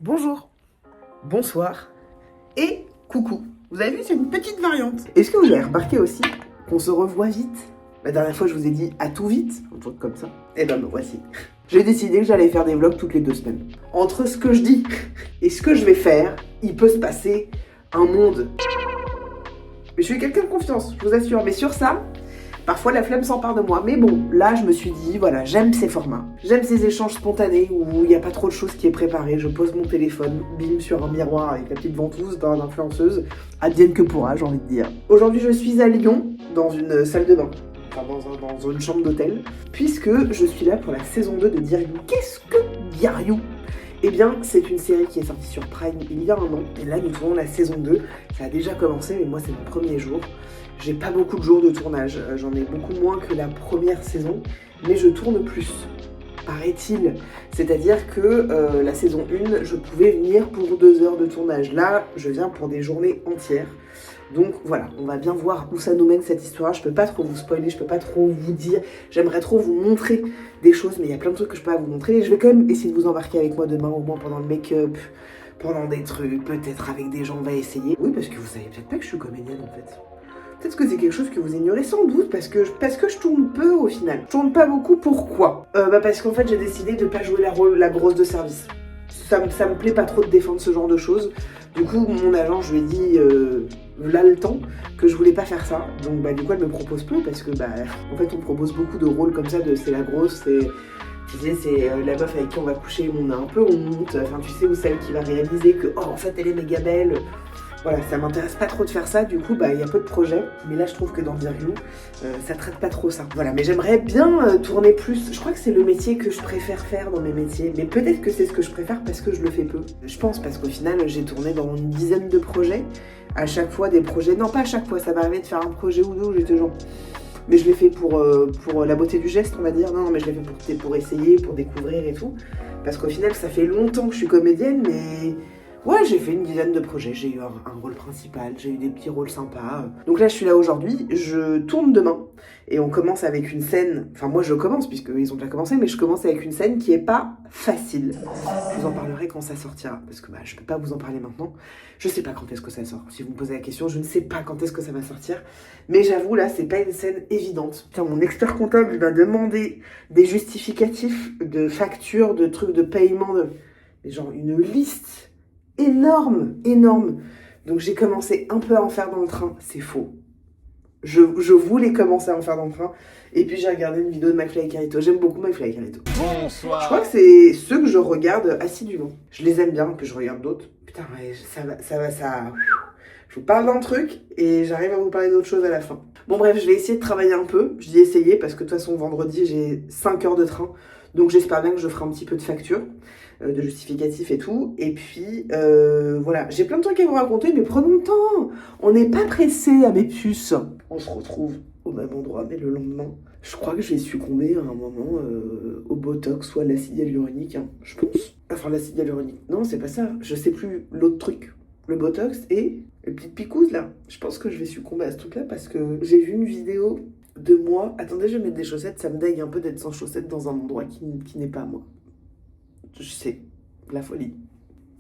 bonjour, bonsoir et coucou. Vous avez vu, c'est une petite variante. Est-ce que vous avez remarqué aussi qu'on se revoit vite? La dernière fois, je vous ai dit à tout vite, un truc comme ça. Et ben me voici. J'ai décidé que j'allais faire des vlogs toutes les 2 semaines. Entre ce que je dis et ce que je vais faire, il peut se passer un monde. Mais je suis quelqu'un de confiance, je vous assure. Mais sur ça, parfois la flemme s'empare de moi. Mais bon, là je me suis dit, voilà, j'aime ces formats. J'aime ces échanges spontanés où il n'y a pas trop de choses qui est préparé. Je pose mon téléphone, bim, sur un miroir avec la petite ventouse dans l'influenceuse. Advienne que pourra, j'ai envie de dire. Aujourd'hui je suis à Lyon, dans une salle de bain. Enfin, dans une chambre d'hôtel. Puisque je suis là pour la saison 2 de Diriou. Qu'est-ce que Diriou ? Eh bien, c'est une série qui est sortie sur Prime il y a 1 an. Et là, nous tournons la saison 2. Ça a déjà commencé, mais moi, c'est mon premier jour. J'ai pas beaucoup de jours de tournage. J'en ai beaucoup moins que la première saison. Mais je tourne plus, paraît-il. C'est-à-dire que la saison 1, je pouvais venir pour 2 heures de tournage. Là, je viens pour des journées entières. Donc voilà, on va bien voir où ça nous mène cette histoire. Je peux pas trop vous spoiler, je peux pas trop vous dire. J'aimerais trop vous montrer des choses, mais il y a plein de trucs que je peux pas vous montrer. Et je vais quand même essayer de vous embarquer avec moi demain, au moins pendant le make-up, pendant des trucs, peut-être avec des gens, on va essayer. Oui, parce que vous savez peut-être pas que je suis comédienne en fait. Peut-être que c'est quelque chose que vous ignorez sans doute, parce que je tourne peu au final. Je tourne pas beaucoup, pourquoi parce qu'en fait j'ai décidé de pas jouer la grosse de service. Ça me plaît pas trop de défendre ce genre de choses. Du coup, mon agent, je lui ai dit, là le temps, que je voulais pas faire ça. Donc du coup, elle me propose peu parce que en fait, on propose beaucoup de rôles comme ça, de c'est la grosse, tu sais, c'est la meuf avec qui on va coucher, on a un peu honte. Enfin, tu sais, ou celle qui va réaliser que, oh, en fait, elle est méga belle. Voilà, ça m'intéresse pas trop de faire ça, du coup, il y a peu de projets. Mais là, je trouve que dans Diriou, ça traite pas trop ça. Voilà, mais j'aimerais bien tourner plus. Je crois que c'est le métier que je préfère faire dans mes métiers. Mais peut-être que c'est ce que je préfère parce que je le fais peu. Je pense, parce qu'au final, j'ai tourné dans une dizaine de projets. À chaque fois, des projets... Non, pas à chaque fois, ça m'arrivait de faire un projet ou deux où j'étais genre... Mais je l'ai fait pour la beauté du geste, on va dire. Non, mais je l'ai fait pour essayer, pour découvrir et tout. Parce qu'au final, ça fait longtemps que je suis comédienne, mais... Ouais, j'ai fait une dizaine de projets, j'ai eu un rôle principal, j'ai eu des petits rôles sympas. Donc là, je suis là aujourd'hui, je tourne demain. Et on commence avec une scène, enfin moi je commence, puisqu'ils ont déjà commencé, mais je commence avec une scène qui est pas facile. Je vous en parlerai quand ça sortira, parce que je peux pas vous en parler maintenant. Je sais pas quand est-ce que ça sort. Si vous me posez la question, je ne sais pas quand est-ce que ça va sortir. Mais j'avoue, là, c'est pas une scène évidente. Putain, mon expert comptable m'a demandé des justificatifs de factures, de trucs de paiement, genre une liste énorme. Donc j'ai commencé un peu à en faire dans le train, c'est faux. Je voulais commencer à en faire dans le train, et puis j'ai regardé une vidéo de McFly et Carlito. J'aime beaucoup McFly et Carlito. Bonsoir. Je crois que c'est ceux que je regarde assidûment. Je les aime bien, puis je regarde d'autres. Putain, ouais, ça... Je vous parle d'un truc, et j'arrive à vous parler d'autre chose à la fin. Bon bref, je vais essayer de travailler un peu. Je dis essayer, parce que de toute façon, vendredi, j'ai 5 heures de train. Donc j'espère bien que je ferai un petit peu de facture, de justificatif et tout. Et puis, voilà. J'ai plein de trucs à vous raconter, mais prenons le temps. On n'est pas pressé à mes puces. On se retrouve au même endroit, mais le lendemain. Je crois que je vais succomber à un moment au Botox ou à l'acide hyaluronique, hein, je pense. Enfin, l'acide hyaluronique. Non, c'est pas ça. Je sais plus l'autre truc. Le Botox et les petites picouzes, là. Je pense que je vais succomber à ce truc-là parce que j'ai vu une vidéo de moi. Attendez, je vais mettre des chaussettes. Ça me dégue un peu d'être sans chaussettes dans un endroit qui n'est pas moi. Je sais, la folie.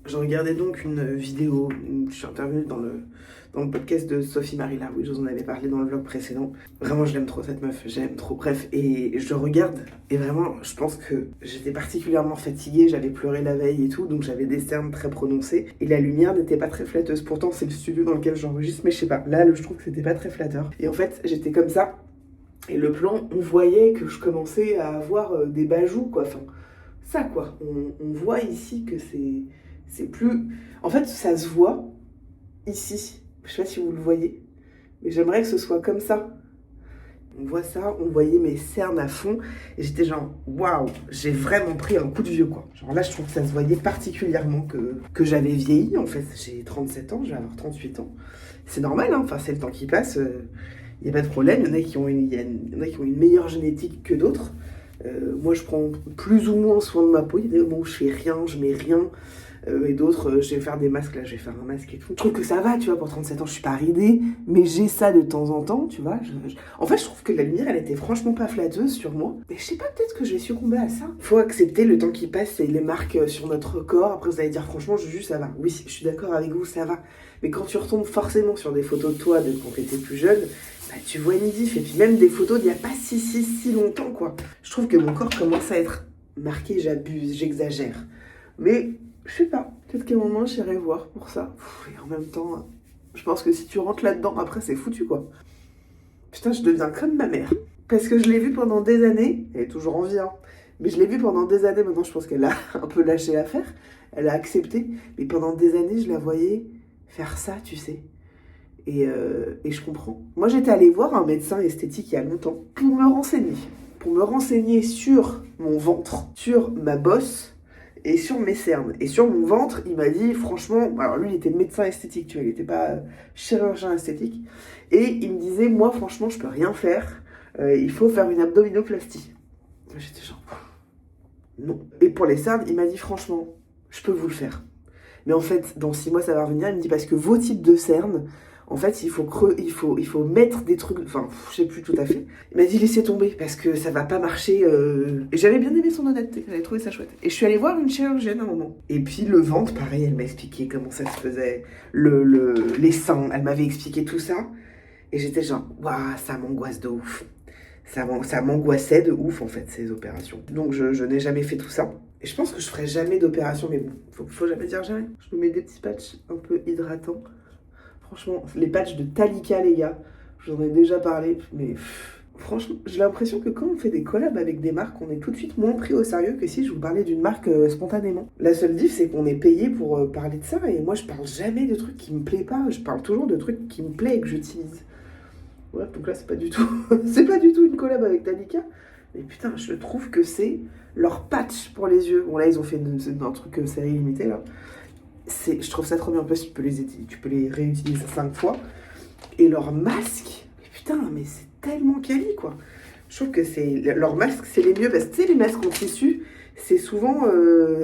Je regardais donc une vidéo, je suis intervenue dans le podcast de Sophie Marie Larouille, je vous en avais parlé dans le vlog précédent. Vraiment, je l'aime trop cette meuf, j'aime trop. Bref, et je regarde, et vraiment, je pense que j'étais particulièrement fatiguée, j'avais pleuré la veille et tout, donc j'avais des cernes très prononcées, et la lumière n'était pas très flatteuse. Pourtant, c'est le studio dans lequel j'enregistre, mais je sais pas, là, je trouve que c'était pas très flatteur. Et en fait, j'étais comme ça, et le plan, on voyait que je commençais à avoir des bajoux, quoi, enfin... Ça quoi, on voit ici que c'est plus... En fait, ça se voit ici. Je sais pas si vous le voyez, mais j'aimerais que ce soit comme ça. On voit ça, on voyait mes cernes à fond, et j'étais genre, waouh, j'ai vraiment pris un coup de vieux quoi. Genre là, je trouve que ça se voyait particulièrement que j'avais vieilli en fait. J'ai 37 ans, je vais avoir 38 ans. C'est normal, hein, enfin c'est le temps qui passe, il n'y a pas de problème. Il y en a qui ont une meilleure génétique que d'autres. Moi je prends plus ou moins soin de ma peau, il y a des moments où je fais rien, je mets rien, Et d'autres, je vais faire des masques, là, je vais faire un masque et tout. Je trouve que ça va, tu vois, pour 37 ans, je suis pas ridée, mais j'ai ça de temps en temps, tu vois. En fait, je trouve que la lumière, elle était franchement pas flatteuse sur moi. Mais je sais pas, peut-être que je vais succomber à ça. Faut accepter le temps qui passe et les marques sur notre corps. Après, vous allez dire, franchement, Juju, ça va. Oui, je suis d'accord avec vous, ça va. Mais quand tu retombes forcément sur des photos de toi de quand t'étais plus jeune, bah, tu vois une diff. Et puis même des photos d'il y a pas si longtemps, quoi. Je trouve que mon corps commence à être marqué, j'abuse, j'exagère. Mais, je sais pas, peut-être qu'à un moment, j'irai voir pour ça. Et en même temps, je pense que si tu rentres là-dedans, après, c'est foutu, quoi. Putain, je deviens comme ma mère. Parce que je l'ai vue pendant des années, elle est toujours en vie, hein. Mais je l'ai vue pendant des années, maintenant je pense qu'elle a un peu lâché l'affaire, elle a accepté. Mais pendant des années, je la voyais faire ça, tu sais. Et je comprends. Moi, j'étais allée voir un médecin esthétique il y a longtemps pour me renseigner. Pour me renseigner sur mon ventre, sur ma bosse et sur mes cernes. Et sur mon ventre, il m'a dit, franchement, alors lui, il était médecin esthétique, tu vois, il n'était pas chirurgien esthétique. Et il me disait, moi, franchement, je peux rien faire. Il faut faire une abdominoplastie. J'étais genre, non. Et pour les cernes, il m'a dit, franchement, je peux vous le faire. Mais en fait, dans 6 mois, ça va revenir. Il me dit, parce que vos types de cernes, en fait, il faut mettre des trucs, enfin, je sais plus tout à fait. Il m'a dit, laissez tomber, parce que ça va pas marcher. Et j'avais bien aimé son honnêteté, j'avais trouvé ça chouette. Et je suis allée voir une chirurgienne à un moment. Et puis le ventre, pareil, elle m'a expliqué comment ça se faisait, les seins, elle m'avait expliqué tout ça. Et j'étais genre, waouh, ça m'angoisse de ouf. Ça m'angoissait de ouf, en fait, ces opérations. Donc je n'ai jamais fait tout ça. Et je pense que je ferai jamais d'opération, mais bon, faut jamais dire jamais. Je me mets des petits patchs un peu hydratants. Franchement, les patchs de Talika, les gars, j'en ai déjà parlé, mais franchement, j'ai l'impression que quand on fait des collabs avec des marques, on est tout de suite moins pris au sérieux que si je vous parlais d'une marque spontanément. La seule diff, c'est qu'on est payé pour parler de ça, et moi, je parle jamais de trucs qui me plaisent pas, je parle toujours de trucs qui me plaisent et que j'utilise. Ouais, donc là, c'est pas du tout, c'est pas du tout une collab avec Talika, mais putain, je trouve que c'est leur patch pour les yeux. Bon, là, ils ont fait un truc série limitée, là. Je trouve ça trop bien. En plus, tu peux les réutiliser 5 fois. Et leur masque, mais putain, mais c'est tellement quali, quoi. Je trouve que leur masque, c'est les mieux. Parce que tu sais, les masques en tissu, c'est souvent,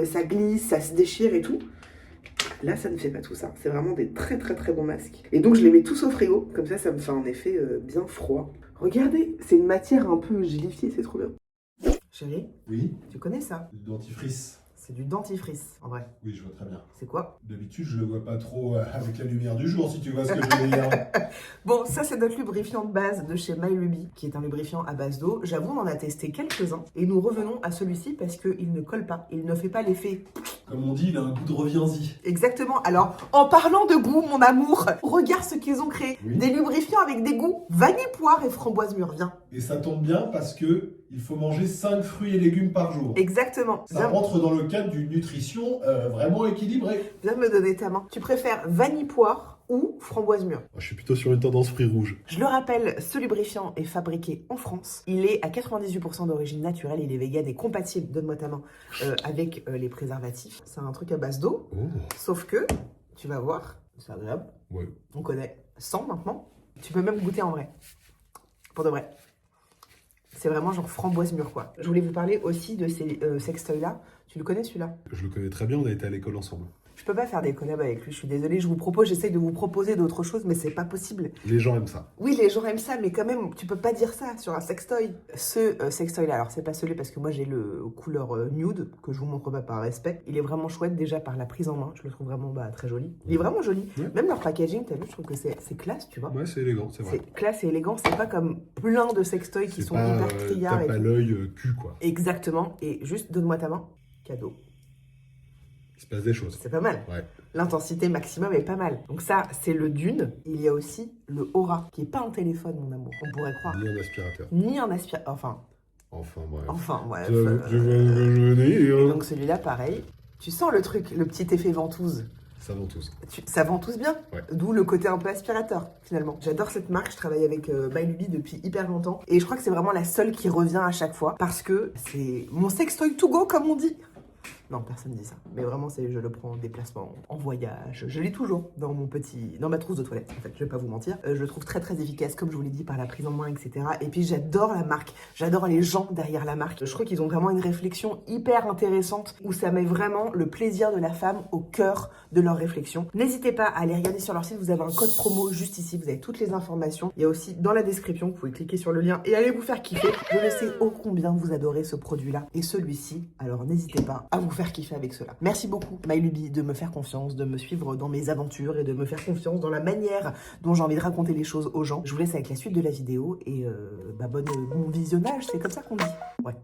ça glisse, ça se déchire et tout. Là, ça ne fait pas tout ça. C'est vraiment des très bons masques. Et donc, je les mets tous au frigo. Comme ça me fait un effet bien froid. Regardez, c'est une matière un peu gélifiée, c'est trop bien. Chérie, oui, tu connais ça? du dentifrice. C'est du dentifrice, en vrai. Oui, je vois très bien. C'est quoi? D'habitude, je le vois pas trop avec la lumière du jour, si tu vois ce que je veux dire. Bon, ça c'est notre lubrifiant de base de chez MyLuby, qui est un lubrifiant à base d'eau. J'avoue, on en a testé quelques-uns et nous revenons à celui-ci parce qu'il ne colle pas. Il ne fait pas l'effet. Comme on dit, il a un goût de reviens-y. Exactement. Alors, en parlant de goût, mon amour, regarde ce qu'ils ont créé. Oui. Des lubrifiants avec des goûts vanille, poire et framboise mûre. Viens. Et ça tombe bien parce que il faut manger 5 fruits et légumes par jour. Exactement. Ça rentre dans le cadre d'une nutrition vraiment équilibrée. Viens me donner ta main. Tu préfères vanille, poire ou framboise mûre? Je suis plutôt sur une tendance fruits rouges. Je le rappelle, ce lubrifiant est fabriqué en France. Il est à 98% d'origine naturelle, il est vegan et compatible, donne-moi ta main, avec les préservatifs. C'est un truc à base d'eau, sauf que, tu vas voir, c'est agréable, Ouais. on connaît. Sans maintenant, tu peux même goûter en vrai, pour de vrai. C'est vraiment genre framboise mûre, quoi. Je voulais vous parler aussi de ces sextoys-là. Tu le connais, celui-là? Je le connais très bien, on a été à l'école ensemble. Je peux pas faire des collabs avec lui, je suis désolée. J'essaie de vous proposer d'autres choses, mais c'est pas possible. Les gens aiment ça. Oui, les gens aiment ça, mais quand même, tu peux pas dire ça sur un sextoy. Ce sextoy-là, alors c'est pas celui parce que moi j'ai le couleur nude, que je vous montre pas par respect. Il est vraiment chouette déjà par la prise en main, je le trouve vraiment très joli. Il est vraiment joli. Ouais. Même leur packaging, t'as vu, je trouve que c'est classe, tu vois. Ouais, c'est élégant, c'est vrai. C'est classe et élégant, c'est pas comme plein de sextoys qui sont hyper criards. Tape à l'œil cul, quoi. Exactement, et juste donne-moi ta main, cadeau. Il se passe des choses. C'est pas mal. Ouais. L'intensité maximum est pas mal. Donc ça, c'est le Dune. Il y a aussi le Aura, qui est pas un téléphone, mon amour. On pourrait croire. Ni un aspirateur. Ni un aspirateur. Enfin, bref. Tu veux dire. Donc celui-là, pareil. Tu sens le truc, le petit effet ventouse. Ça ventouse. Ça ventouse bien. Ouais. D'où le côté un peu aspirateur, finalement. J'adore cette marque. Je travaille avec MyLuby depuis hyper longtemps. Et je crois que c'est vraiment la seule qui revient à chaque fois. Parce que c'est mon sextoy to go, comme on dit. Non, personne dit ça. Mais vraiment, je le prends en déplacement, en voyage. Je l'ai toujours dans ma trousse de toilette, en fait, je vais pas vous mentir. Je le trouve très très efficace, comme je vous l'ai dit, par la prise en main, etc. Et puis j'adore la marque, j'adore les gens derrière la marque. Je trouve qu'ils ont vraiment une réflexion hyper intéressante, où ça met vraiment le plaisir de la femme au cœur de leur réflexion. N'hésitez pas à aller regarder sur leur site, vous avez un code promo juste ici, vous avez toutes les informations. Il y a aussi dans la description, vous pouvez cliquer sur le lien et aller vous faire kiffer. Je le sais ô combien vous adorez ce produit-là et celui-ci, alors n'hésitez pas à vous faire kiffer avec cela. Merci beaucoup MyLuby de me faire confiance, de me suivre dans mes aventures et de me faire confiance dans la manière dont j'ai envie de raconter les choses aux gens. Je vous laisse avec la suite de la vidéo et bon visionnage, c'est comme ça qu'on dit. Ouais.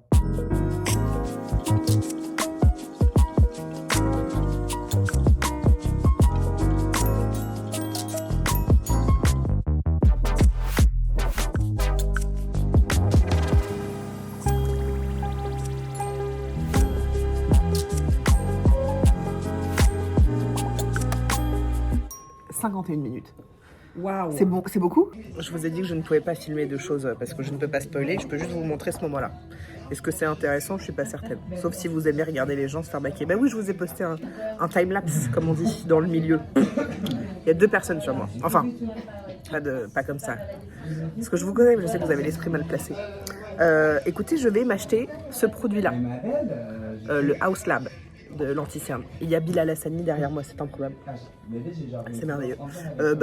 « 51 minutes. Waouh. C'est bon, c'est beaucoup? Je vous ai dit que je ne pouvais pas filmer de choses parce que je ne peux pas spoiler, je peux juste vous montrer ce moment-là. Est-ce que c'est intéressant? Je suis pas certaine. Sauf si vous aimez regarder les gens se faire baquer. Bah oui, je vous ai posté un time-lapse, comme on dit, dans le milieu. Il y a 2 personnes sur moi. Enfin, pas comme ça. Parce que je vous connais, je sais que vous avez l'esprit mal placé. Écoutez, je vais m'acheter ce produit-là. Le House Lab de l'anti-cerne. Il y a Bilal Hassani derrière moi, c'est improbable. C'est merveilleux.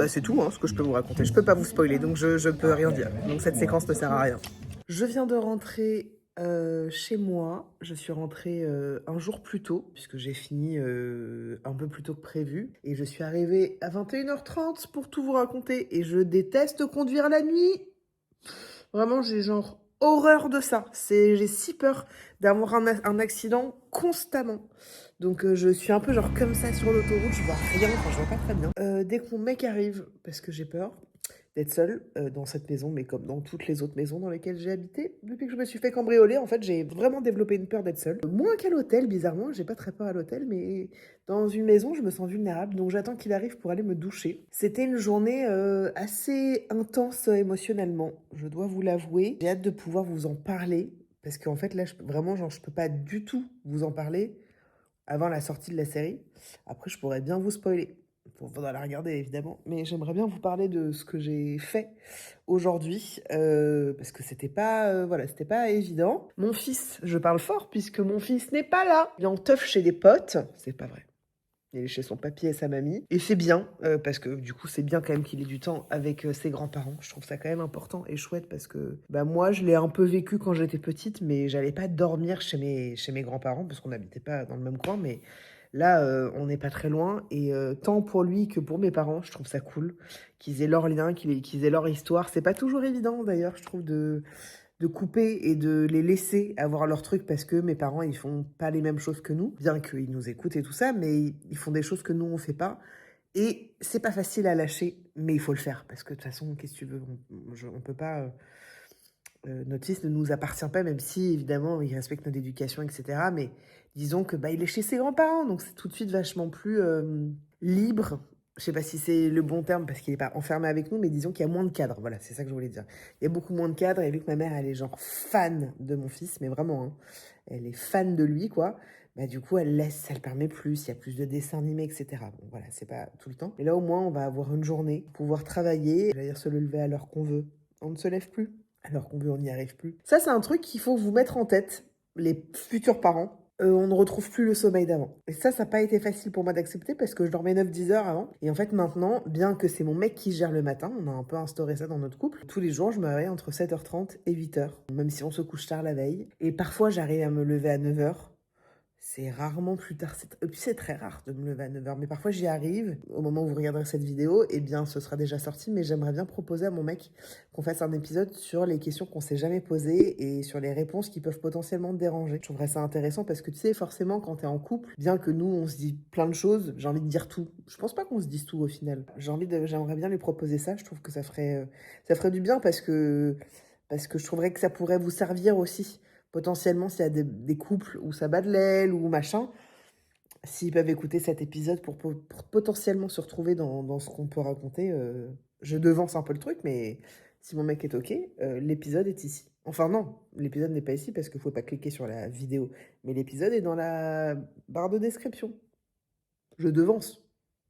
C'est tout ce que je peux vous raconter. Je peux pas vous spoiler, donc je peux rien dire. Donc cette séquence ne sert à rien. Je viens de rentrer chez moi. Je suis rentrée un jour plus tôt, puisque j'ai fini un peu plus tôt que prévu. Et je suis arrivée à 21h30 pour tout vous raconter. Et je déteste conduire la nuit. Vraiment, j'ai genre horreur de ça. J'ai si peur d'avoir un accident constamment. Donc je suis un peu genre comme ça sur l'autoroute, je vois rien, enfin je vois pas très bien. Dès que mon mec arrive, parce que j'ai peur d'être seule dans cette maison, mais comme dans toutes les autres maisons dans lesquelles j'ai habité, depuis que je me suis fait cambrioler, en fait j'ai vraiment développé une peur d'être seule. Moins qu'à l'hôtel, bizarrement, j'ai pas très peur à l'hôtel, mais dans une maison je me sens vulnérable, donc j'attends qu'il arrive pour aller me doucher. C'était une journée assez intense émotionnellement, je dois vous l'avouer. J'ai hâte de pouvoir vous en parler, parce qu'en fait là, vraiment, genre, je peux pas du tout vous en parler avant la sortie de la série. Après, je pourrais bien vous spoiler. Il faudra la regarder, évidemment. Mais j'aimerais bien vous parler de ce que j'ai fait aujourd'hui. Parce que c'était pas, c'était pas évident. Mon fils, je parle fort puisque mon fils n'est pas là. Il est en teuf chez des potes. C'est pas vrai. Il est chez son papy et sa mamie. Et c'est bien, parce que du coup, c'est bien quand même qu'il ait du temps avec ses grands-parents. Je trouve ça quand même important et chouette parce que moi, je l'ai un peu vécu quand j'étais petite, mais j'allais pas dormir chez mes grands-parents parce qu'on n'habitait pas dans le même coin. Mais là, on n'est pas très loin. Et tant pour lui que pour mes parents, je trouve ça cool qu'ils aient leur lien, qu'ils aient leur histoire. C'est pas toujours évident, d'ailleurs, je trouve, de couper et de les laisser avoir leur truc parce que mes parents, ils font pas les mêmes choses que nous, bien qu'ils nous écoutent et tout ça, mais ils font des choses que nous, on fait pas. Et c'est pas facile à lâcher, mais il faut le faire parce que de toute façon, qu'est-ce que tu veux, on peut pas... notre fils ne nous appartient pas, même si, évidemment, il respecte notre éducation, etc. Mais disons que il est chez ses grands-parents, donc c'est tout de suite vachement plus libre. Je sais pas si c'est le bon terme parce qu'il n'est pas enfermé avec nous, mais disons qu'il y a moins de cadres. Voilà, c'est ça que je voulais dire. Il y a beaucoup moins de cadres et vu que ma mère, elle est genre fan de mon fils, mais vraiment, elle est fan de lui, quoi. Du coup, elle permet plus, il y a plus de dessins animés, etc. Bon, voilà, c'est pas tout le temps. Mais là, au moins, on va avoir une journée, pouvoir travailler, c'est-à-dire se lever à l'heure qu'on veut. On ne se lève plus. Alors qu'on veut, on n'y arrive plus. Ça, c'est un truc qu'il faut vous mettre en tête, les futurs parents. On ne retrouve plus le sommeil d'avant. Et ça n'a pas été facile pour moi d'accepter parce que je dormais 9-10 heures avant. Et en fait, maintenant, bien que c'est mon mec qui gère le matin, on a un peu instauré ça dans notre couple, tous les jours, je me réveille entre 7h30 et 8h, même si on se couche tard la veille. Et parfois, j'arrive à me lever à 9h. C'est rarement plus tard, c'est très rare de me lever à 9h, mais parfois j'y arrive. Au moment où vous regarderez cette vidéo, ce sera déjà sorti, mais j'aimerais bien proposer à mon mec qu'on fasse un épisode sur les questions qu'on s'est jamais posées et sur les réponses qui peuvent potentiellement te déranger. Je trouverais ça intéressant parce que tu sais, forcément, quand t'es en couple, bien que nous, on se dit plein de choses, j'ai envie de dire tout. Je pense pas qu'on se dise tout au final. J'aimerais bien lui proposer ça, je trouve que ça ferait du bien parce que je trouverais que ça pourrait vous servir aussi. Potentiellement, s'il y a des couples où ça bat de l'aile ou machin, s'ils peuvent écouter cet épisode pour potentiellement se retrouver dans ce qu'on peut raconter, je devance un peu le truc, mais si mon mec est OK, l'épisode est ici. Enfin non, l'épisode n'est pas ici parce qu'il ne faut pas cliquer sur la vidéo. Mais l'épisode est dans la barre de description. Je devance.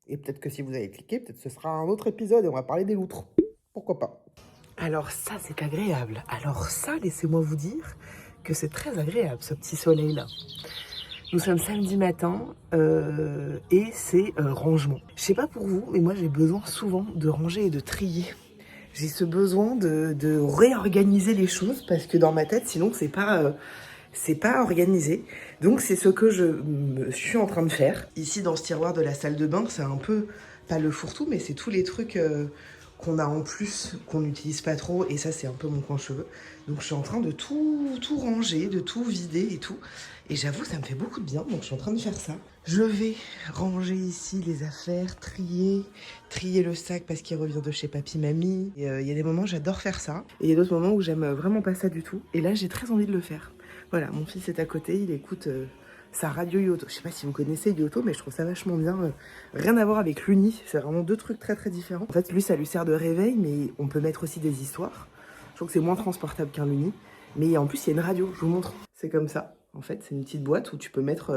Et peut-être que si vous avez cliqué, peut-être ce sera un autre épisode et on va parler des loutres. Pourquoi pas? Alors ça, c'est agréable. Alors ça, laissez-moi vous dire que c'est très agréable, ce petit soleil-là. Nous sommes samedi matin et c'est rangement. Je sais pas pour vous, mais moi j'ai besoin souvent de ranger et de trier. J'ai ce besoin de réorganiser les choses parce que dans ma tête, sinon c'est pas organisé. Donc c'est ce que je suis en train de faire. Ici dans ce tiroir de la salle de bain, c'est un peu, pas le fourre-tout, mais c'est tous les trucs qu'on a en plus, qu'on n'utilise pas trop. Et ça c'est un peu mon coin cheveux. Donc je suis en train de tout ranger, de tout vider et tout. Et j'avoue, ça me fait beaucoup de bien, donc je suis en train de faire ça. Je vais ranger ici les affaires, trier le sac parce qu'il revient de chez papy-mamie. Il y a des moments, j'adore faire ça. Et il y a d'autres moments où j'aime vraiment pas ça du tout. Et là, j'ai très envie de le faire. Voilà, mon fils est à côté, il écoute sa radio Yoto. Je sais pas si vous connaissez Yoto, mais je trouve ça vachement bien. Rien à voir avec l'Uni, c'est vraiment deux trucs très très différents. En fait, lui, ça lui sert de réveil, mais on peut mettre aussi des histoires. Je trouve que c'est moins transportable qu'un Luni. Mais en plus, il y a une radio, je vous montre. C'est comme ça. En fait, c'est une petite boîte où tu peux mettre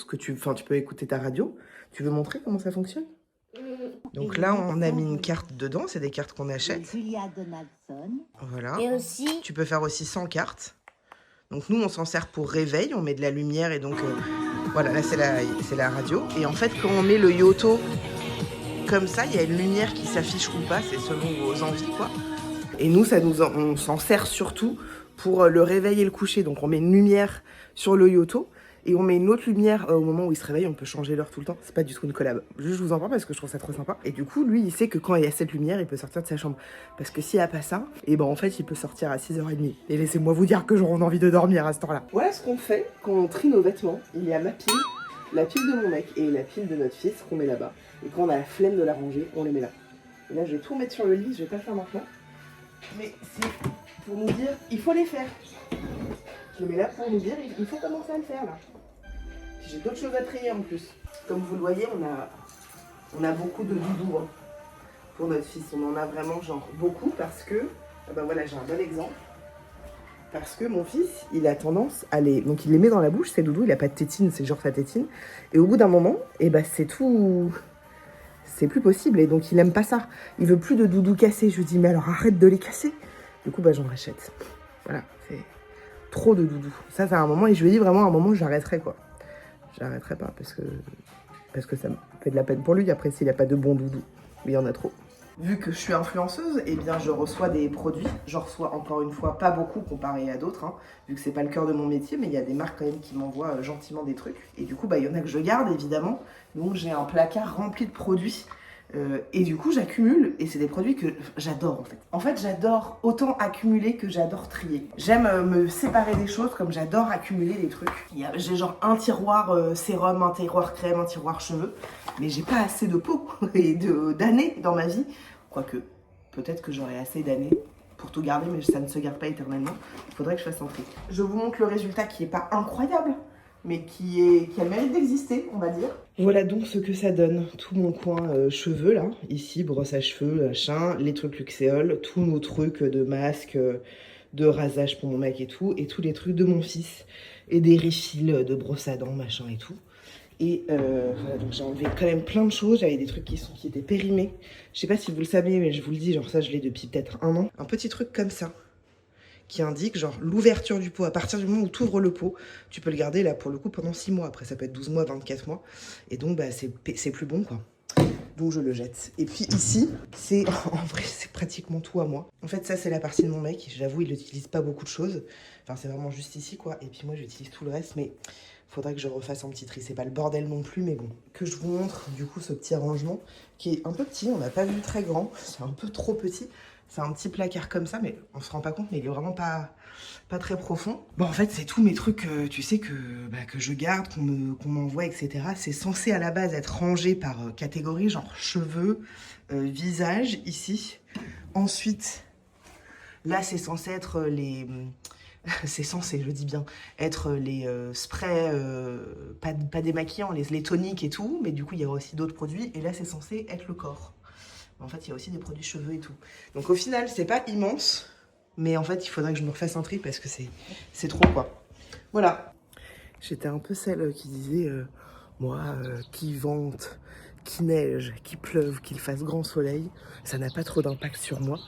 tu peux écouter ta radio. Tu veux montrer comment ça fonctionne? Donc là, on a mis une carte dedans. C'est des cartes qu'on achète. Julia Donaldson. Voilà. Et aussi... Tu peux faire aussi 100 cartes. Donc nous, on s'en sert pour réveil. On met de la lumière et donc... voilà, là, c'est la radio. Et en fait, quand on met le Yoto comme ça, il y a une lumière qui s'affiche ou pas. C'est selon vos envies, quoi. Et nous, on s'en sert surtout pour le réveil et le coucher. Donc on met une lumière sur le Yoto et on met une autre lumière au moment où il se réveille. On peut changer l'heure tout le temps. C'est pas du tout une collab. Juste, je vous en parle parce que je trouve ça trop sympa. Et du coup, lui, il sait que quand il y a cette lumière, il peut sortir de sa chambre. Parce que s'il n'y a pas ça, et ben en fait, il peut sortir à 6h30. Et laissez-moi vous dire que j'aurai envie de dormir à ce temps-là. Voilà ce qu'on fait quand on trie nos vêtements. Il y a ma pile, la pile de mon mec et la pile de notre fils qu'on met là-bas. Et quand on a la flemme de la ranger, on les met là. Et là, je vais tout mettre sur le lit. Je vais pas le faire maintenant. Mais c'est pour nous dire, il faut les faire. Je le mets là pour nous dire, il faut commencer à le faire là. J'ai d'autres choses à trier en plus. Comme vous le voyez, on a beaucoup de doudous hein, pour notre fils. On en a vraiment genre beaucoup parce que, ben voilà, j'ai un bon exemple. Parce que mon fils, il a tendance à donc il les met dans la bouche, ces doudous, il a pas de tétine, c'est genre sa tétine. Et au bout d'un moment, et ben c'est tout... C'est plus possible et donc il aime pas ça. Il veut plus de doudous cassés. Je lui dis mais alors arrête de les casser. Du coup bah j'en rachète. Voilà, c'est trop de doudous. Ça c'est un moment et je lui dis vraiment à un moment j'arrêterai quoi. J'arrêterai pas parce que ça me fait de la peine pour lui après s'il a pas de bons doudous. Mais il y en a trop. Vu que je suis influenceuse, eh bien je reçois des produits. J'en reçois encore une fois pas beaucoup comparé à d'autres, hein, vu que c'est pas le cœur de mon métier, mais il y a des marques quand même qui m'envoient gentiment des trucs. Et du coup, bah, il y en a que je garde évidemment. Donc j'ai un placard rempli de produits. Et du coup, j'accumule et c'est des produits que j'adore en fait. En fait, j'adore autant accumuler que j'adore trier. J'aime me séparer des choses comme j'adore accumuler des trucs. J'ai genre un tiroir sérum, un tiroir crème, un tiroir cheveux, mais j'ai pas assez de peau et d'années dans ma vie. Quoique, peut-être que j'aurai assez d'années pour tout garder, mais ça ne se garde pas éternellement. Il faudrait que je fasse un tri. Je vous montre le résultat qui est pas incroyable, mais qui a le mérite d'exister, on va dire. Voilà donc ce que ça donne. Tout mon coin cheveux, là. Ici, brosse à cheveux, machin, les trucs Luxéol, tous nos trucs de masque, de rasage pour mon mec et tout, et tous les trucs de mon fils, et des refils de brosse à dents, machin et tout. Et voilà, donc j'ai enlevé quand même plein de choses. J'avais des trucs qui étaient périmés. Je sais pas si vous le savez, mais je vous le dis, genre ça, je l'ai depuis peut-être 1 an. Un petit truc comme ça, qui indique genre l'ouverture du pot. À partir du moment où tu ouvres le pot, tu peux le garder là pour le coup pendant 6 mois. Après ça peut être 12 mois, 24 mois. Et donc bah, c'est plus bon quoi. Donc je le jette. Et puis ici, c'est en vrai c'est pratiquement tout à moi. En fait ça c'est la partie de mon mec. J'avoue il n'utilise pas beaucoup de choses. Enfin c'est vraiment juste ici quoi. Et puis moi j'utilise tout le reste. Mais faudrait que je refasse un petit tri. C'est pas le bordel non plus mais bon. Que je vous montre du coup ce petit rangement qui est un peu petit. On n'a pas vu très grand. C'est un peu trop petit. C'est un petit placard comme ça, mais on se rend pas compte, mais il est vraiment pas très profond. Bon, en fait, c'est tous mes trucs, tu sais, que je garde, qu'on m'envoie, etc. C'est censé à la base être rangé par catégorie, genre cheveux, visage, ici. Ensuite, là, c'est censé être les... c'est censé, je dis bien, être les sprays, pas démaquillants, les toniques et tout, mais du coup, il y a aussi d'autres produits. Et là, c'est censé être le corps. En fait, il y a aussi des produits cheveux et tout. Donc au final, c'est pas immense, Mais en fait, il faudrait que je me refasse un tri parce que c'est trop, quoi. Voilà. J'étais un peu celle qui disait, moi, qu'il vente, qu'il neige, qu'il pleuve, qu'il fasse grand soleil, ça n'a pas trop d'impact sur moi.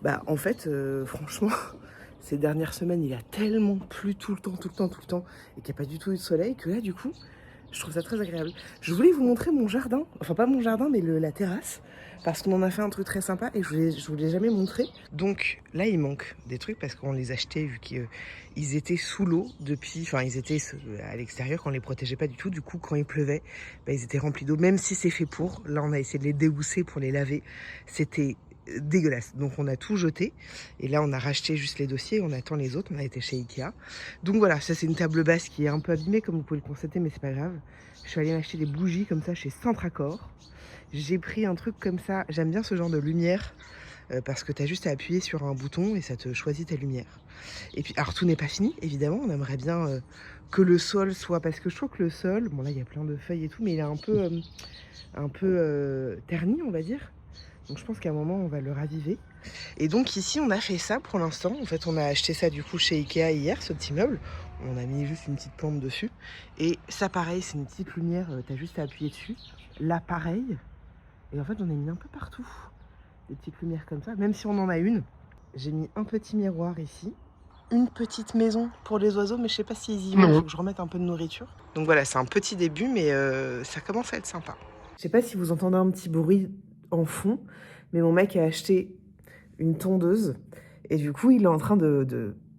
Bah, en fait, franchement, ces dernières semaines, il a tellement plu tout le temps, et qu'il n'y a pas du tout eu de soleil, que là, du coup, je trouve ça très agréable. Je voulais vous montrer mon jardin, enfin pas mon jardin, mais la terrasse, parce qu'on en a fait un truc très sympa et je vous l'ai jamais montré. Donc là, il manque des trucs parce qu'on les achetait vu qu'ils étaient sous l'eau depuis, enfin ils étaient à l'extérieur, qu'on les protégeait pas du tout. Du coup, quand il pleuvait, bah, ils étaient remplis d'eau, même si c'est fait pour. Là, on a essayé de les déhousser pour les laver. C'était dégueulasse, donc on a tout jeté et là on a racheté juste les dossiers, on attend les autres, on a été chez Ikea. Donc voilà, ça c'est une table basse qui est un peu abîmée comme vous pouvez le constater, mais c'est pas grave. Je suis allée m'acheter des bougies comme ça chez Centracor. J'ai pris un truc comme ça, j'aime bien ce genre de lumière parce que tu as juste à appuyer sur un bouton et ça te choisit ta lumière. Et puis alors tout n'est pas fini évidemment, on aimerait bien que le sol soit, parce que je trouve que le sol, bon là il y a plein de feuilles et tout, mais il est un peu terni, on va dire. Donc je pense qu'à un moment, on va le raviver. Et donc ici, on a fait ça pour l'instant. En fait, on a acheté ça du coup chez Ikea hier, ce petit meuble. On a mis juste une petite plante dessus. Et ça, pareil, c'est une petite lumière. T'as juste à appuyer dessus. Là, pareil. Et en fait, j'en ai mis un peu partout. Des petites lumières comme ça. Même si on en a une. J'ai mis un petit miroir ici. Une petite maison pour les oiseaux, mais je sais pas s'ils y vont. Il faut que je remette un peu de nourriture. Donc voilà, c'est un petit début, mais ça commence à être sympa. Je sais pas si vous entendez un petit bruit en fond, mais mon mec a acheté une tondeuse et du coup il est en train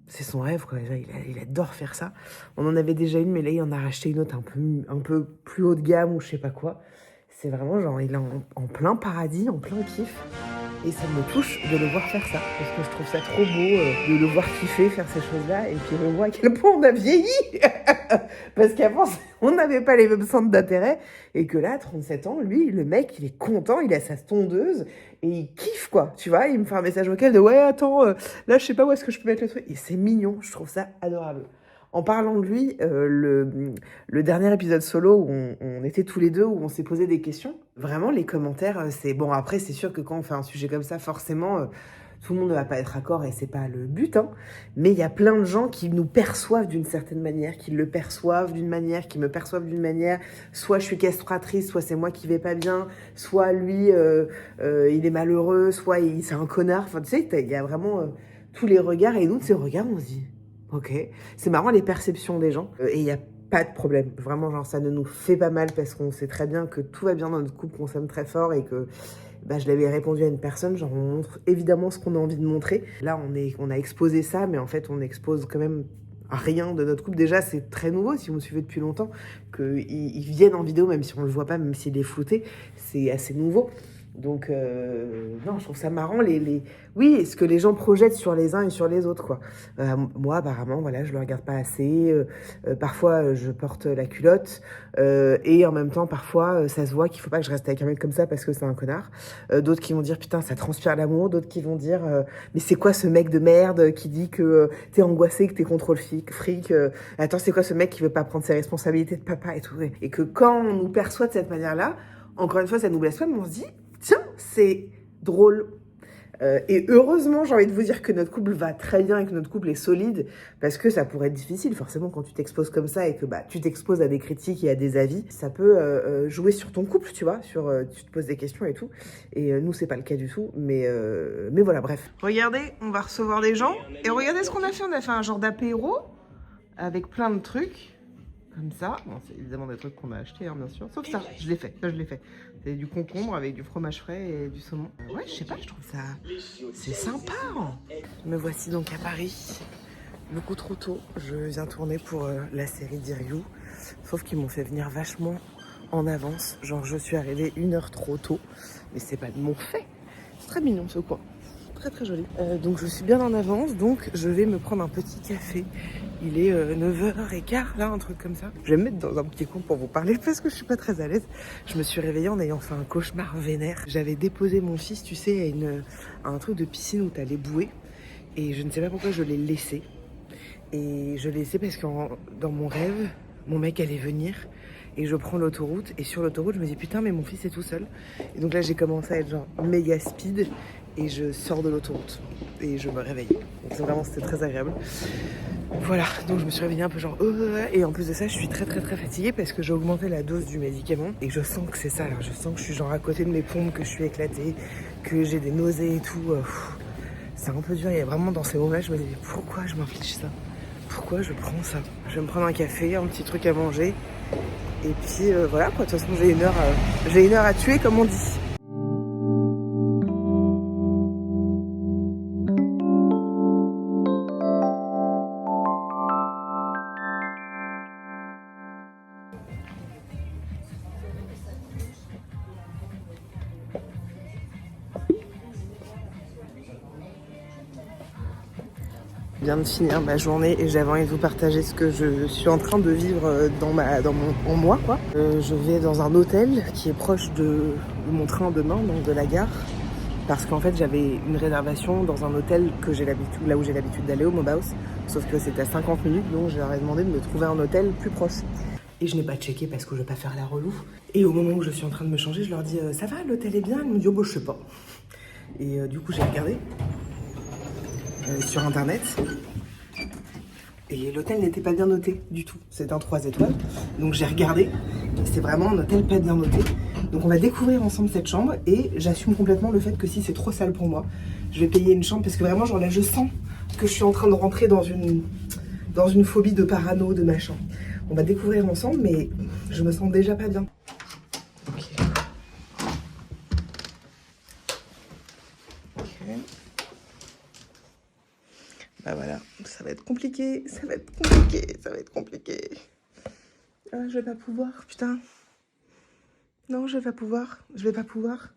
c'est son rêve quoi, il adore faire ça. On en avait déjà une, mais là il en a racheté une autre un peu plus haut de gamme ou je sais pas quoi. C'est vraiment genre il est en plein paradis, en plein kiff. Et ça me touche de le voir faire ça, parce que je trouve ça trop beau de le voir kiffer, faire ces choses-là, et puis je vois à quel point on a vieilli. Parce qu'avant, on n'avait pas les mêmes centres d'intérêt, et que là, 37 ans, lui, le mec, il est content, il a sa tondeuse, et il kiffe, quoi. Tu vois, il me fait un message vocal de « Ouais, attends, là, je sais pas où est-ce que je peux mettre le truc. » Et c'est mignon, je trouve ça adorable. En parlant de lui, le dernier épisode solo où on était tous les deux, où on s'est posé des questions, vraiment les commentaires, c'est... Bon, après, c'est sûr que quand on fait un sujet comme ça, forcément, tout le monde ne va pas être d'accord et c'est pas le but, hein, mais il y a plein de gens qui nous perçoivent d'une certaine manière, qui le perçoivent d'une manière, qui me perçoivent d'une manière. Soit je suis castratrice, soit c'est moi qui vais pas bien, soit lui, il est malheureux, soit c'est un connard. Enfin, tu sais, il y a vraiment tous les regards, et nous, de ces regards, on se dit... Ok, c'est marrant les perceptions des gens et il n'y a pas de problème. Vraiment, genre ça ne nous fait pas mal parce qu'on sait très bien que tout va bien dans notre couple, qu'on s'aime très fort et que bah, je l'avais répondu à une personne, genre on montre évidemment ce qu'on a envie de montrer. Là, on a exposé ça, mais en fait, on expose quand même rien de notre couple. Déjà, c'est très nouveau si vous me suivez depuis longtemps, qu'ils viennent en vidéo, même si on ne le voit pas, même s'il est flouté, c'est assez nouveau. Donc, non, je trouve ça marrant, oui, ce que les gens projettent sur les uns et sur les autres, quoi. Moi, apparemment, voilà, je le regarde pas assez. Parfois, je porte la culotte. Et en même temps, parfois, ça se voit qu'il faut pas que je reste avec un mec comme ça parce que c'est un connard. D'autres qui vont dire, putain, ça transpire l'amour. D'autres qui vont dire, mais c'est quoi ce mec de merde qui dit que t'es angoissé, que t'es contre le fric. Attends, c'est quoi ce mec qui veut pas prendre ses responsabilités de papa et tout. Et que quand on nous perçoit de cette manière-là, encore une fois, ça nous blesse pas, mais on se dit, tiens, c'est drôle. Et heureusement, j'ai envie de vous dire que notre couple va très bien et que notre couple est solide, parce que ça pourrait être difficile, forcément, quand tu t'exposes comme ça et que bah, tu t'exposes à des critiques et à des avis, ça peut jouer sur ton couple, tu vois, tu te poses des questions et tout. Et nous, c'est pas le cas du tout, mais voilà, bref. Regardez, on va recevoir des gens, et regardez ce qu'on a fait. On a fait un genre d'apéro avec plein de trucs. Comme ça, bon, c'est évidemment des trucs qu'on a achetés, hein, bien sûr. Sauf ça, je l'ai fait, C'est du concombre avec du fromage frais et du saumon. Ouais, je sais pas, je trouve ça... C'est sympa, hein. Me voici donc à Paris, beaucoup trop tôt. Je viens tourner pour la série Dear You. Sauf qu'ils m'ont fait venir vachement en avance. Genre, je suis arrivée 1 heure trop tôt. Mais c'est pas de mon fait. C'est très mignon, ce coin. Très très joli. Donc je suis bien en avance, donc je vais me prendre un petit café. Il est 9h15 là, un truc comme ça. Je vais me mettre dans un petit coin pour vous parler parce que je suis pas très à l'aise. Je me suis réveillée en ayant fait un cauchemar vénère. J'avais déposé mon fils, tu sais, à un truc de piscine où t'as les bouées. Et je ne sais pas pourquoi je l'ai laissé. Et je l'ai laissé parce que dans mon rêve, mon mec allait venir Et je prends l'autoroute. Et sur l'autoroute, je me dis putain, mais mon fils est tout seul. Et donc là, j'ai commencé à être genre méga speed. Et je sors de l'autoroute. Et je me réveille. Donc vraiment, c'était très agréable. Voilà, donc je me suis réveillée un peu genre et en plus de ça je suis très fatiguée parce que j'ai augmenté la dose du médicament et je sens que c'est ça là, je sens que je suis genre à côté de mes pompes, que je suis éclatée, que j'ai des nausées et tout, c'est un peu dur, il y a vraiment dans ces moments-là je me dis pourquoi je m'inflige ça, pourquoi je prends ça, je vais me prendre un café, un petit truc à manger et puis voilà quoi, de toute façon j'ai une heure à tuer comme on dit. Je viens de finir ma journée et j'avais envie de vous partager ce que je suis en train de vivre en moi quoi. Je vais dans un hôtel qui est proche de mon train demain, donc de la gare, parce qu'en fait j'avais une réservation dans un hôtel que j'ai l'habitude, là où j'ai l'habitude d'aller au Mobhouse, sauf que c'était à 50 minutes, donc je leur ai demandé de me trouver un hôtel plus proche. Et je n'ai pas checké parce que je veux pas faire la relou. Et au moment où je suis en train de me changer, je leur dis ça va, l'hôtel est bien? Ils me disent oh bah je sais pas. Et du coup j'ai regardé sur internet et l'hôtel n'était pas bien noté du tout, c'est un 3 étoiles, donc j'ai regardé, c'est vraiment un hôtel pas bien noté, donc on va découvrir ensemble cette chambre et j'assume complètement le fait que si c'est trop sale pour moi, je vais payer une chambre parce que vraiment genre là je sens que je suis en train de rentrer dans une phobie de parano, de machin. On va découvrir ensemble mais je me sens déjà pas bien. Bah voilà, ça va être compliqué, ça va être compliqué. Ah, je vais pas pouvoir, putain. Non, je vais pas pouvoir.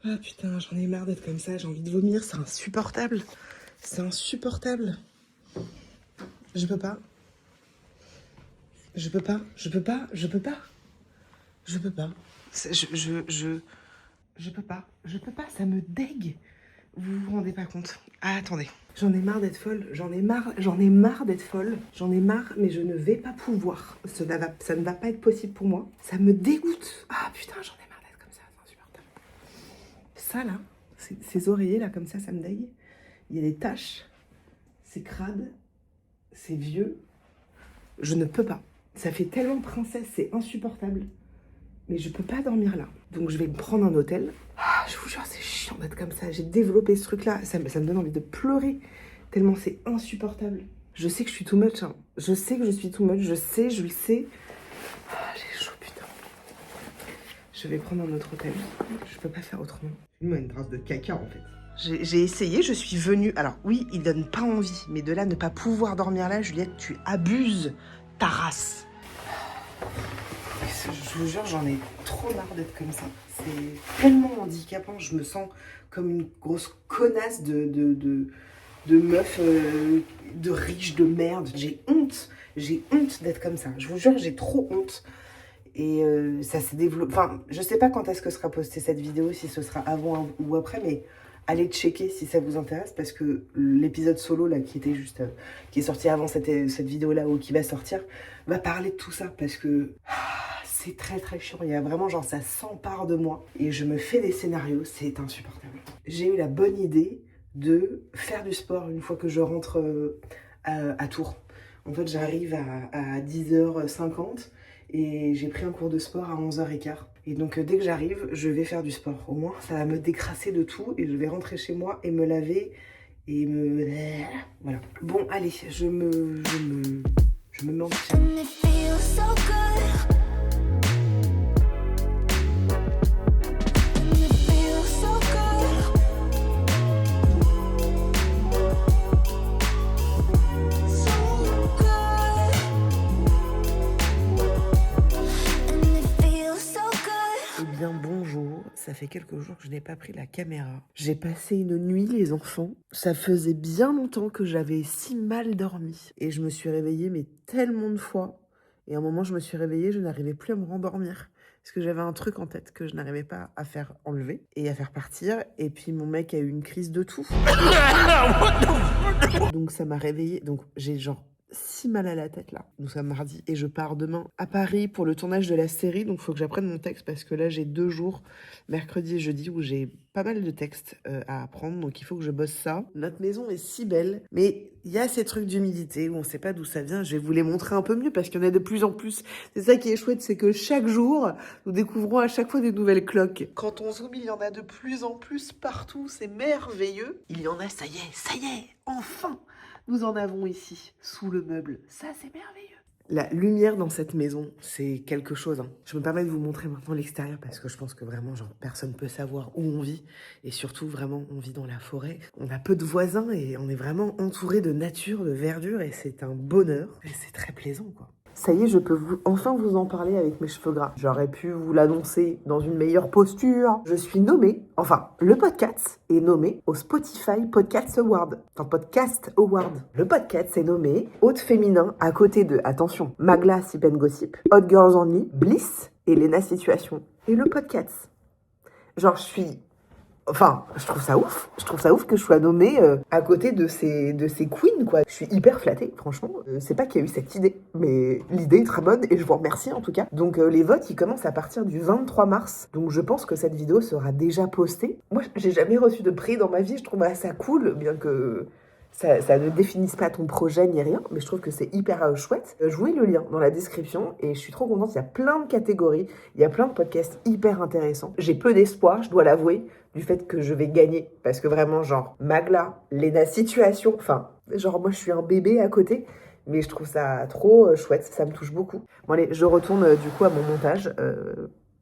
Ah putain, j'en ai marre d'être comme ça, j'ai envie de vomir, c'est insupportable. C'est insupportable. Je peux pas. Je peux pas. Je peux pas. Je peux pas, ça me dégue. Vous vous rendez pas compte. Ah, attendez. J'en ai marre d'être folle. J'en ai marre d'être folle. J'en ai marre, mais je ne vais pas pouvoir. Ça ne va pas être possible pour moi. Ça me dégoûte. Ah putain, j'en ai marre d'être comme ça. C'est insupportable. Ça là, ces oreillers là, comme ça me dégue. Il y a des taches. C'est crade. C'est vieux. Je ne peux pas. Ça fait tellement princesse, c'est insupportable. Mais je peux pas dormir là. Donc je vais me prendre un hôtel. Ah, je vous jure, c'est chiant d'être comme ça. J'ai développé ce truc-là. Ça me donne envie de pleurer. Tellement c'est insupportable. Je sais que je suis too much. Hein. Je sais que je suis too much. Je le sais. Ah, j'ai chaud, putain. Je vais prendre un autre hôtel. Je peux pas faire autrement. Moi, une trace de caca, en fait. J'ai essayé, je suis venue. Alors oui, il donne pas envie. Mais de là, ne pas pouvoir dormir là, Juliette, tu abuses ta race. Je vous jure, j'en ai trop marre d'être comme ça. C'est tellement handicapant. Je me sens comme une grosse connasse de meuf, de riche, de merde. J'ai honte d'être comme ça. Je vous jure, j'ai trop honte. Et ça s'est développé. Enfin, je sais pas quand est-ce que sera postée cette vidéo, si ce sera avant ou après, mais allez checker si ça vous intéresse, parce que l'épisode solo là qui était juste qui est sorti avant cette vidéo là, ou qui va sortir, va parler de tout ça, parce que c'est très chiant. Il y a vraiment genre ça s'empare de moi et je me fais des scénarios, c'est insupportable. J'ai eu la bonne idée de faire du sport une fois que je rentre à Tours. En fait, j'arrive à 10h50 et j'ai pris un cours de sport à 11h15. Et donc dès que j'arrive, je vais faire du sport. Au moins, ça va me décrasser de tout et je vais rentrer chez moi et me laver et me... Voilà. Bon, allez, je me mets en pyjama. Bonjour, ça fait quelques jours que je n'ai pas pris la caméra. J'ai passé une nuit, les enfants. Ça faisait bien longtemps que j'avais si mal dormi. Et je me suis réveillée, mais tellement de fois. Et à un moment, je me suis réveillée, je n'arrivais plus à me rendormir. Parce que j'avais un truc en tête que je n'arrivais pas à faire enlever et à faire partir. Et puis mon mec a eu une crise de tout. Donc ça m'a réveillée. Donc j'ai genre si mal à la tête là. Nous sommes mardi et je pars demain à Paris pour le tournage de la série. Donc il faut que j'apprenne mon texte parce que là j'ai 2 jours, mercredi et jeudi, où j'ai pas mal de textes à apprendre. Donc il faut que je bosse ça. Notre maison est si belle, mais il y a ces trucs d'humidité où on sait pas d'où ça vient. Je vais vous les montrer un peu mieux parce qu'il y en a de plus en plus. C'est ça qui est chouette, c'est que chaque jour, nous découvrons à chaque fois des nouvelles cloques. Quand on zoome, il y en a de plus en plus partout. C'est merveilleux. Il y en a, ça y est, enfin! Nous en avons ici, sous le meuble. Ça, c'est merveilleux. La lumière dans cette maison, c'est quelque chose. Je me permets de vous montrer maintenant l'extérieur parce que je pense que vraiment, personne ne peut savoir où on vit. Et surtout, vraiment, on vit dans la forêt. On a peu de voisins et on est vraiment entouré de nature, de verdure. Et c'est un bonheur. Et c'est très plaisant, quoi. Ça y est, je peux enfin vous en parler avec mes cheveux gras. J'aurais pu vous l'annoncer dans une meilleure posture. Je suis nommée, le podcast est nommé au Spotify Podcast Award. Podcast Award. Le podcast est nommé hôte féminin à côté de, attention, Magla Sip and Gossip, Hot Girls Only, Bliss et Lena Situation. Et le podcast. Je trouve ça ouf. Je trouve ça ouf que je sois nommée à côté de ces queens, quoi. Je suis hyper flattée, franchement. C'est pas qu'il y a eu cette idée, mais l'idée est très bonne et je vous remercie en tout cas. Donc les votes, ils commencent à partir du 23 mars. Donc je pense que cette vidéo sera déjà postée. Moi, j'ai jamais reçu de prix dans ma vie. Je trouve ça cool, bien que ça ne définisse pas ton projet ni rien, mais je trouve que c'est hyper chouette. Je vous mets le lien dans la description et je suis trop contente. Il y a plein de catégories, il y a plein de podcasts hyper intéressants. J'ai peu d'espoir, je dois l'avouer, du fait que je vais gagner. Parce que vraiment, Magla, Lena Situation, moi je suis un bébé à côté, mais je trouve ça trop chouette, ça me touche beaucoup. Bon allez, je retourne du coup à mon montage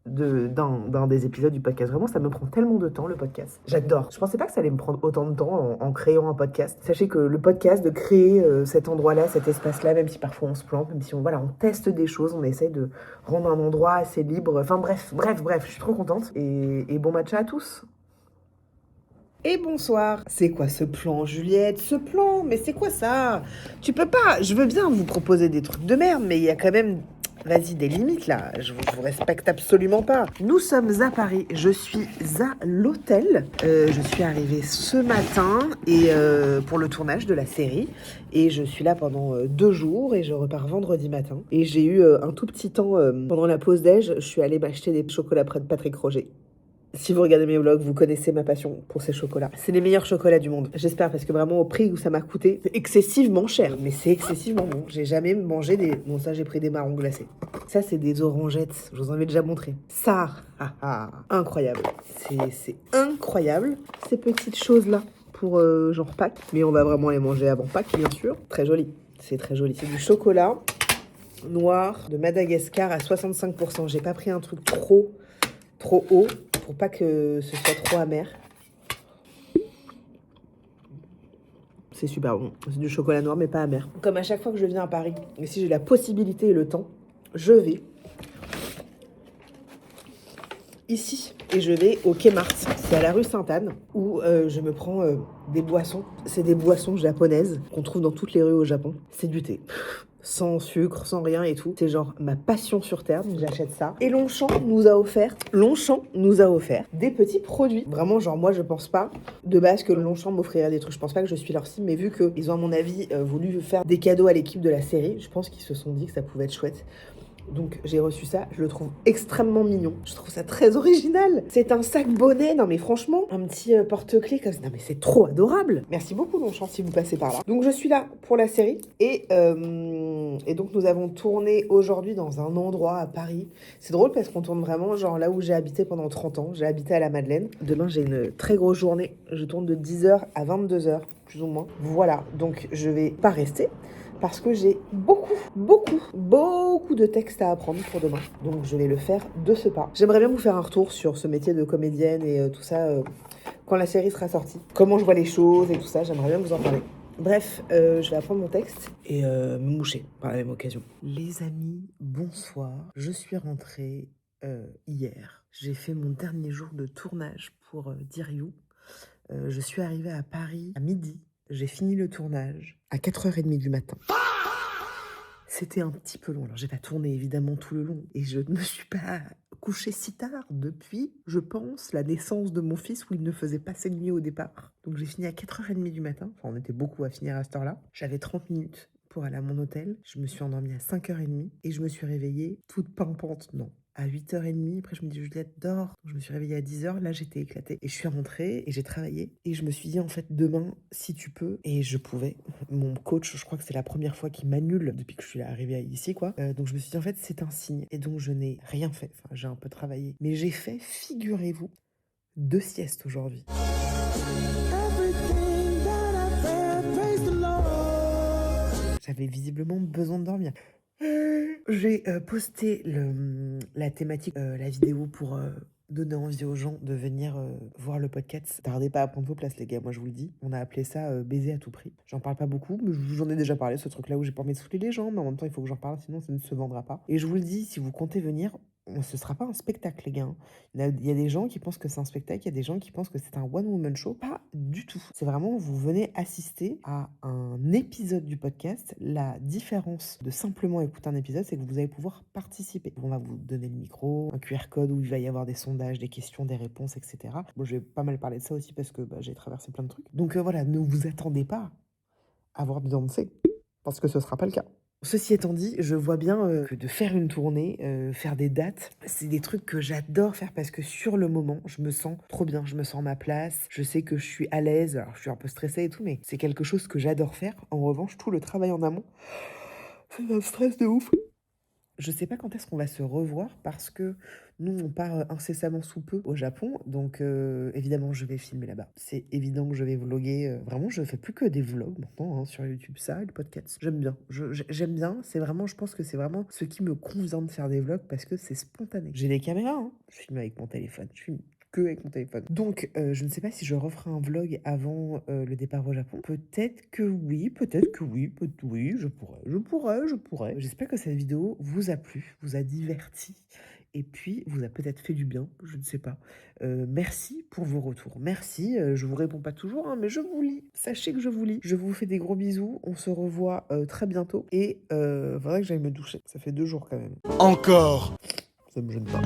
d'un des épisodes du podcast. Vraiment, ça me prend tellement de temps, le podcast. J'adore. Je pensais pas que ça allait me prendre autant de temps en créant un podcast. Sachez que le podcast, de créer cet endroit-là, cet espace-là, même si parfois on se plante, même si on teste des choses, on essaye de rendre un endroit assez libre. Enfin bref, je suis trop contente. Et bon match à tous. Et bonsoir. C'est quoi ce plan, Juliette? Ce plan? Mais c'est quoi ça? Tu peux pas. Je veux bien vous proposer des trucs de merde, mais il y a quand même... Vas-y, des limites là, je vous respecte absolument pas. Nous sommes à Paris, je suis à l'hôtel. Je suis arrivée ce matin et pour le tournage de la série. Et je suis là pendant 2 jours et je repars vendredi matin. Et j'ai eu un tout petit temps pendant la pause déj, je suis allée m'acheter des chocolats près de Patrick Roger. Si vous regardez mes vlogs, vous connaissez ma passion pour ces chocolats. C'est les meilleurs chocolats du monde. J'espère, parce que vraiment, au prix où ça m'a coûté, c'est excessivement cher. Mais c'est excessivement bon. J'ai jamais mangé des... Bon, ça, j'ai pris des marrons glacés. Ça, c'est des orangettes. Je vous en avais déjà montré. Ça, incroyable. C'est incroyable, ces petites choses-là, pour Pâques. Mais on va vraiment les manger avant Pâques, bien sûr. Très joli. C'est très joli. C'est du chocolat noir de Madagascar à 65%. J'ai pas pris un truc trop haut pour pas que ce soit trop amer. C'est super bon. C'est du chocolat noir mais pas amer. Comme à chaque fois que je viens à Paris, et si j'ai la possibilité et le temps, je vais ici et je vais au Quai Mart. C'est à la rue Sainte-Anne où je me prends des boissons. C'est des boissons japonaises qu'on trouve dans toutes les rues au Japon. C'est du thé. Sans sucre, sans rien et tout. C'est ma passion sur terre, donc j'achète ça. Et Longchamp nous a offert des petits produits. Vraiment, moi, je pense pas de base que Longchamp m'offrirait des trucs. Je pense pas que je suis leur cible, mais vu qu'ils ont, à mon avis, voulu faire des cadeaux à l'équipe de la série, je pense qu'ils se sont dit que ça pouvait être chouette. Donc j'ai reçu ça, je le trouve extrêmement mignon. Je trouve ça très original. C'est un sac bonnet, non mais franchement, un petit porte-clés comme ça. Non mais c'est trop adorable. Merci beaucoup Longchamp si vous passez par là. Donc je suis là pour la série et donc nous avons tourné aujourd'hui dans un endroit à Paris. C'est drôle parce qu'on tourne vraiment là où j'ai habité pendant 30 ans. J'ai habité à la Madeleine. Demain j'ai une très grosse journée. Je tourne de 10h à 22h plus ou moins. Voilà, donc je vais pas rester. Parce que j'ai beaucoup de textes à apprendre pour demain. Donc je vais le faire de ce pas. J'aimerais bien vous faire un retour sur ce métier de comédienne et tout ça quand la série sera sortie. Comment je vois les choses et tout ça, j'aimerais bien vous en parler. Bref, je vais apprendre mon texte et me moucher par la même occasion. Les amis, bonsoir. Je suis rentrée hier. J'ai fait mon dernier jour de tournage pour Dear You. Je suis arrivée à Paris à midi. J'ai fini le tournage à 4h30 du matin. C'était un petit peu long. Alors, j'ai pas tourné évidemment tout le long. Et je ne me suis pas couchée si tard depuis, je pense, la naissance de mon fils où il ne faisait pas ses nuits au départ. Donc, j'ai fini à 4h30 du matin. Enfin, on était beaucoup à finir à cette heure-là. J'avais 30 minutes pour aller à mon hôtel. Je me suis endormie à 5h30 et je me suis réveillée toute pimpante, non, à 8h30. Après, je me dis, Juliette, dors. Donc, je me suis réveillée à 10h. Là, j'étais éclatée. Et je suis rentrée et j'ai travaillé. Et je me suis dit, en fait, demain, si tu peux. Et je pouvais. Mon coach, je crois que c'est la première fois qu'il m'annule depuis que je suis arrivée ici, quoi. Donc, je me suis dit, en fait, c'est un signe. Et donc, je n'ai rien fait. Enfin, j'ai un peu travaillé. Mais j'ai fait, figurez-vous, 2 siestes aujourd'hui. J'avais visiblement besoin de dormir. J'ai posté la thématique, la vidéo pour donner envie aux gens de venir voir le podcast. Tardez pas à prendre vos places, les gars, moi je vous le dis. On a appelé ça baiser à tout prix. J'en parle pas beaucoup, mais j'en ai déjà parlé, ce truc-là où j'ai pas envie de saouler les gens, mais en même temps, il faut que j'en parle, sinon ça ne se vendra pas. Et je vous le dis, si vous comptez venir, ce sera pas un spectacle, les gars, hein. Il y a des gens qui pensent que c'est un spectacle, il y a des gens qui pensent que c'est un one-woman show. Pas du tout. C'est vraiment, vous venez assister à un épisode du podcast. La différence de simplement écouter un épisode, c'est que vous allez pouvoir participer. On va vous donner le micro, un QR code où il va y avoir des sondages, des questions, des réponses, etc. Bon, je vais pas mal parler de ça aussi parce que j'ai traversé plein de trucs. Donc voilà, ne vous attendez pas à voir Beyoncé, parce que ce sera pas le cas. Ceci étant dit, je vois bien que de faire une tournée, faire des dates, c'est des trucs que j'adore faire parce que sur le moment, je me sens trop bien, je me sens à ma place, je sais que je suis à l'aise, alors je suis un peu stressée et tout, mais c'est quelque chose que j'adore faire. En revanche, tout le travail en amont, c'est un stress de ouf. Je sais pas quand est-ce qu'on va se revoir parce que nous, on part incessamment sous peu au Japon. Donc, évidemment, je vais filmer là-bas. C'est évident que je vais vloguer. Vraiment, je fais plus que des vlogs maintenant sur YouTube, ça, et le podcast. J'aime bien. J'aime bien. C'est vraiment, je pense que c'est vraiment ce qui me convient de faire des vlogs parce que c'est spontané. J'ai des caméras, hein. Je filme avec mon téléphone. Je filme que avec mon téléphone. Donc, je ne sais pas si je referai un vlog avant le départ au Japon. Peut-être que oui, oui, je pourrais. J'espère que cette vidéo vous a plu, vous a diverti, et puis vous a peut-être fait du bien, je ne sais pas. Merci pour vos retours. Merci, je vous réponds pas toujours, hein, mais je vous lis. Sachez que je vous lis. Je vous fais des gros bisous. On se revoit très bientôt. Et faudrait que j'aille me doucher. Ça fait 2 jours quand même. Encore. Ça me gêne pas.